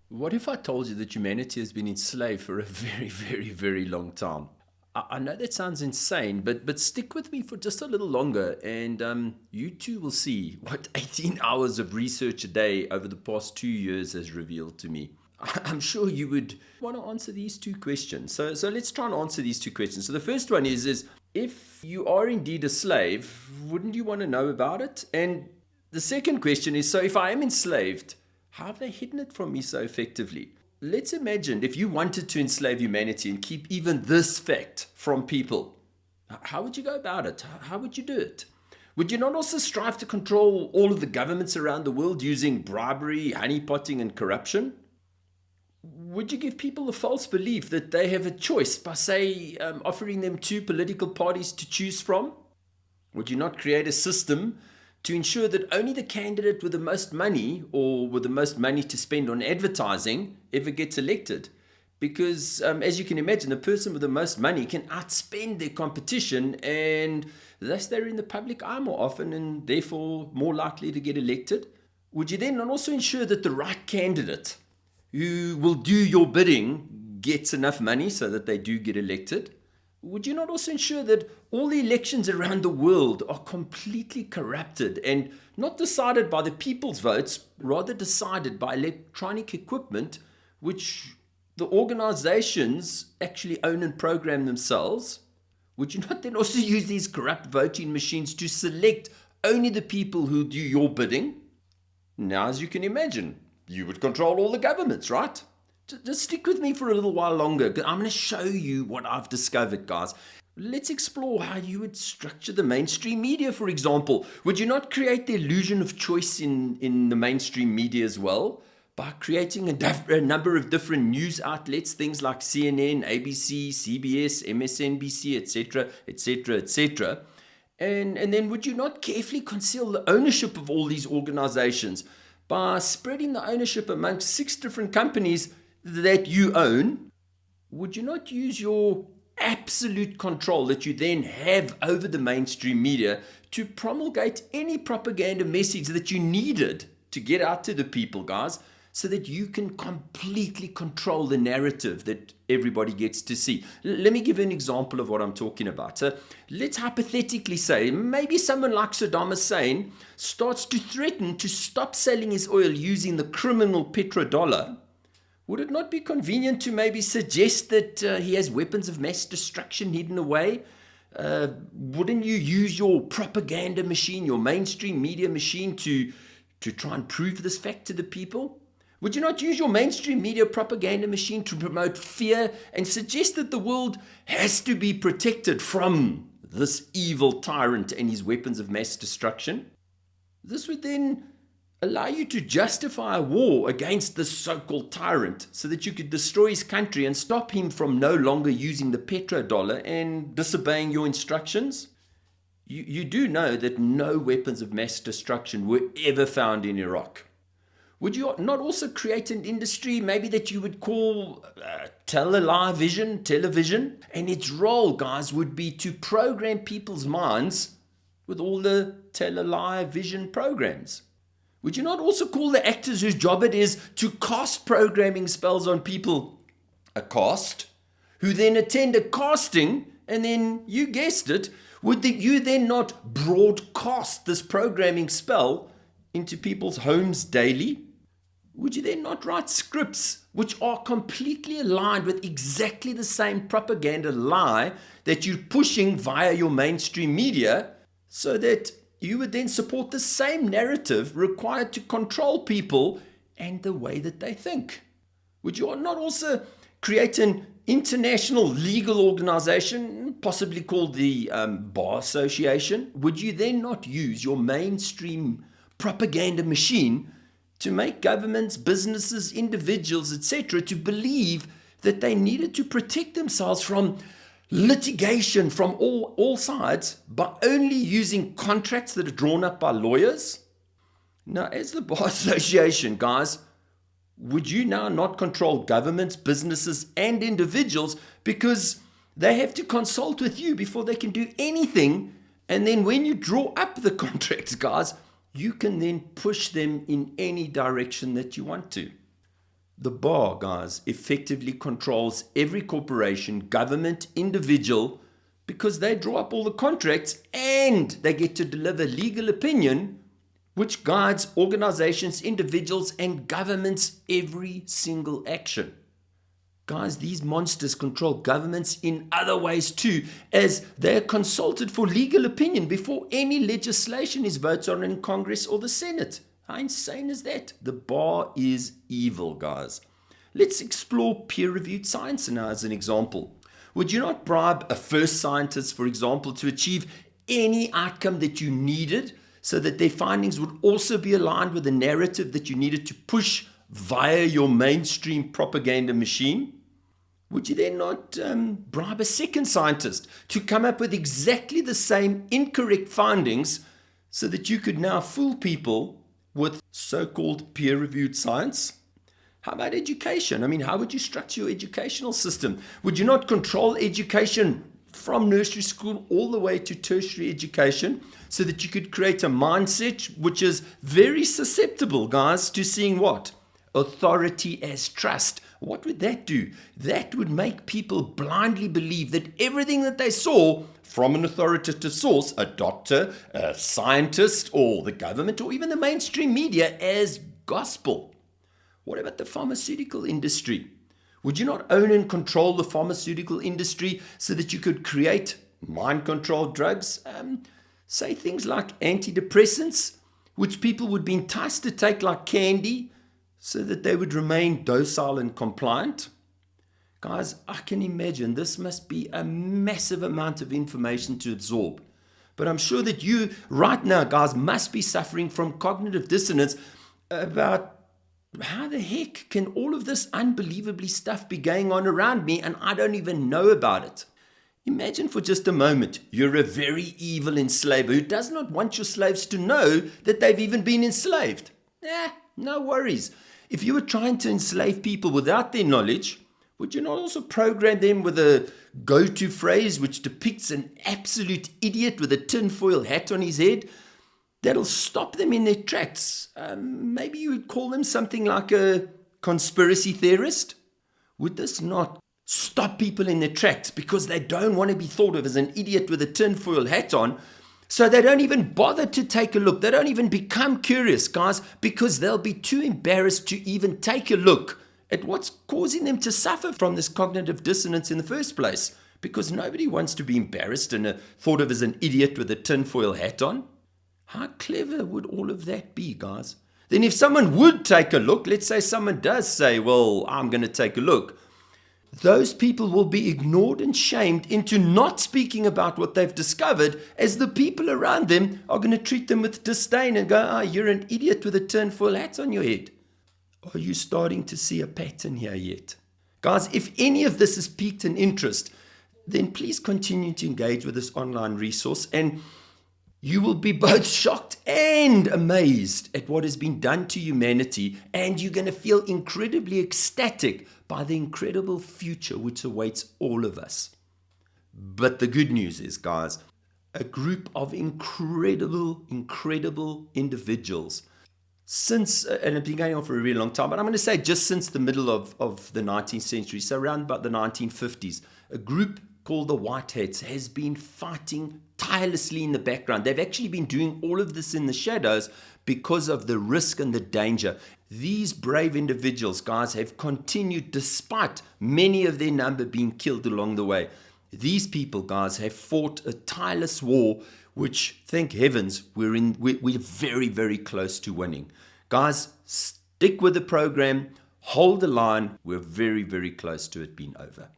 What if I told you that humanity has been enslaved for a very, very, very long time? I know that sounds insane, but stick with me for just a little longer, and you too will see what 18 hours of research a day over the past 2 years has revealed to me. I'm sure you would want to answer these two questions. So let's try and answer these two questions. So the first one is if you are indeed a slave, wouldn't you want to know about it? And the second question is, so if I am enslaved, how have they hidden it from me so effectively? Let's imagine if you wanted to enslave humanity and keep even this fact from people, how would you go about it? How would you do it? Would you not also strive to control all of the governments around the world using bribery, honeypotting, and corruption? Would you give people a false belief that they have a choice by, say, offering them two political parties to choose from? Would you not create a system to ensure that only the candidate with the most money or with the most money to spend on advertising ever gets elected? Because, as you can imagine, the person with the most money can outspend their competition, and thus they're in the public eye more often and therefore more likely to get elected. Would you then not also ensure that the right candidate who will do your bidding gets enough money so that they do get elected? Would you not also ensure that all the elections around the world are completely corrupted and not decided by the people's votes, rather decided by electronic equipment, which the organizations actually own and program themselves? Would you not then also use these corrupt voting machines to select only the people who do your bidding? Now, as you can imagine, you would control all the governments, right? Just stick with me for a little while longer, because I'm going to show you what I've discovered, guys. Let's explore how you would structure the mainstream media, for example. Would you not create the illusion of choice in the mainstream media as well? By creating a number of different news outlets, things like CNN, ABC, CBS, MSNBC, etc., etc., etc. And then would you not carefully conceal the ownership of all these organizations by spreading the ownership amongst 6 different companies that you own? Would you not use your absolute control that you then have over the mainstream media to promulgate any propaganda message that you needed to get out to the people, guys, so that you can completely control the narrative that everybody gets to see? Let me give you an example of what I'm talking about. So let's hypothetically say maybe someone like Saddam Hussein starts to threaten to stop selling his oil using the criminal petrodollar. Would it not be convenient to maybe suggest that he has weapons of mass destruction hidden away? Wouldn't you use your propaganda machine, your mainstream media machine, to try and prove this fact to the people? Would you not use your mainstream media propaganda machine to promote fear and suggest that the world has to be protected from this evil tyrant and his weapons of mass destruction? This would then allow you to justify a war against this so-called tyrant so that you could destroy his country and stop him from no longer using the petrodollar and disobeying your instructions. You do know that no weapons of mass destruction were ever found in Iraq. Would you not also create an industry maybe that you would call television, and its role, guys, would be to program people's minds with all the television programs? Would you not also call the actors whose job it is to cast programming spells on people a cast, who then attend a casting, and then, you guessed it, would you then not broadcast this programming spell into people's homes daily? Would you then not write scripts which are completely aligned with exactly the same propaganda lie that you're pushing via your mainstream media, so that you would then support the same narrative required to control people and the way that they think? Would you not also create an international legal organization, possibly called the Bar Association? Would you then not use your mainstream propaganda machine to make governments, businesses, individuals, etc., to believe that they needed to protect themselves from litigation from all sides by only using contracts that are drawn up by lawyers? Now, as the Bar Association, guys, would you now not control governments, businesses, and individuals because they have to consult with you before they can do anything? And then when you draw up the contracts, guys, you can then push them in any direction that you want to. The bar, guys, effectively controls every corporation, government, individual, because they draw up all the contracts and they get to deliver legal opinion, which guides organizations, individuals, and governments' every single action. Guys, these monsters control governments in other ways too, as they are consulted for legal opinion before any legislation is voted on in Congress or the Senate. How insane is that? The bar is evil, guys. Let's explore peer-reviewed science now as an example. Would you not bribe a first scientist, for example, to achieve any outcome that you needed so that their findings would also be aligned with the narrative that you needed to push via your mainstream propaganda machine? Would you then not bribe a second scientist to come up with exactly the same incorrect findings so that you could now fool people with so-called peer-reviewed science? How about education? I mean, how would you structure your educational system? Would you not control education from nursery school all the way to tertiary education so that you could create a mindset which is very susceptible, guys, to seeing what? Authority as trust. What would that do? That would make people blindly believe that everything that they saw from an authoritative source, a doctor, a scientist, or the government, or even the mainstream media, as gospel. What about the pharmaceutical industry? Would you not own and control the pharmaceutical industry so that you could create mind-controlled drugs? Say things like antidepressants, which people would be enticed to take like candy so that they would remain docile and compliant. Guys, I can imagine this must be a massive amount of information to absorb. But I'm sure that you right now, guys, must be suffering from cognitive dissonance about how the heck can all of this unbelievably stuff be going on around me and I don't even know about it? Imagine for just a moment, you're a very evil enslaver who does not want your slaves to know that they've even been enslaved. No worries. If you were trying to enslave people without their knowledge, would you not also program them with a go-to phrase which depicts an absolute idiot with a tinfoil hat on his head? That'll stop them in their tracks. Maybe you would call them something like a conspiracy theorist. Would this not stop people in their tracks because they don't want to be thought of as an idiot with a tinfoil hat on? So they don't even bother to take a look. They don't even become curious, guys, because they'll be too embarrassed to even take a look at what's causing them to suffer from this cognitive dissonance in the first place. Because nobody wants to be embarrassed and thought of as an idiot with a tinfoil hat on. How clever would all of that be, guys? Then if someone would take a look, let's say someone does say, well, I'm going to take a look, those people will be ignored and shamed into not speaking about what they've discovered, as the people around them are going to treat them with disdain and go, you're an idiot with a tinfoil hat on your head. Are you starting to see a pattern here yet? Guys, if any of this has piqued an interest, then please continue to engage with this online resource, and you will be both shocked and amazed at what has been done to humanity, and you're going to feel incredibly ecstatic by the incredible future which awaits all of us. But the good news is, guys, a group of incredible individuals since, and it's been going on for a really long time, but I'm going to say just since the middle of the 19th century, so around about the 1950s, a group called the White Hats has been fighting tirelessly in the background. They've actually been doing all of this in the shadows because of the risk and the danger. These brave individuals, guys, have continued despite many of their number being killed along the way. These people, guys, have fought a tireless war, which, thank heavens, we're very, very close to winning. Guys, stick with the program, hold the line. We're very, very close to it being over.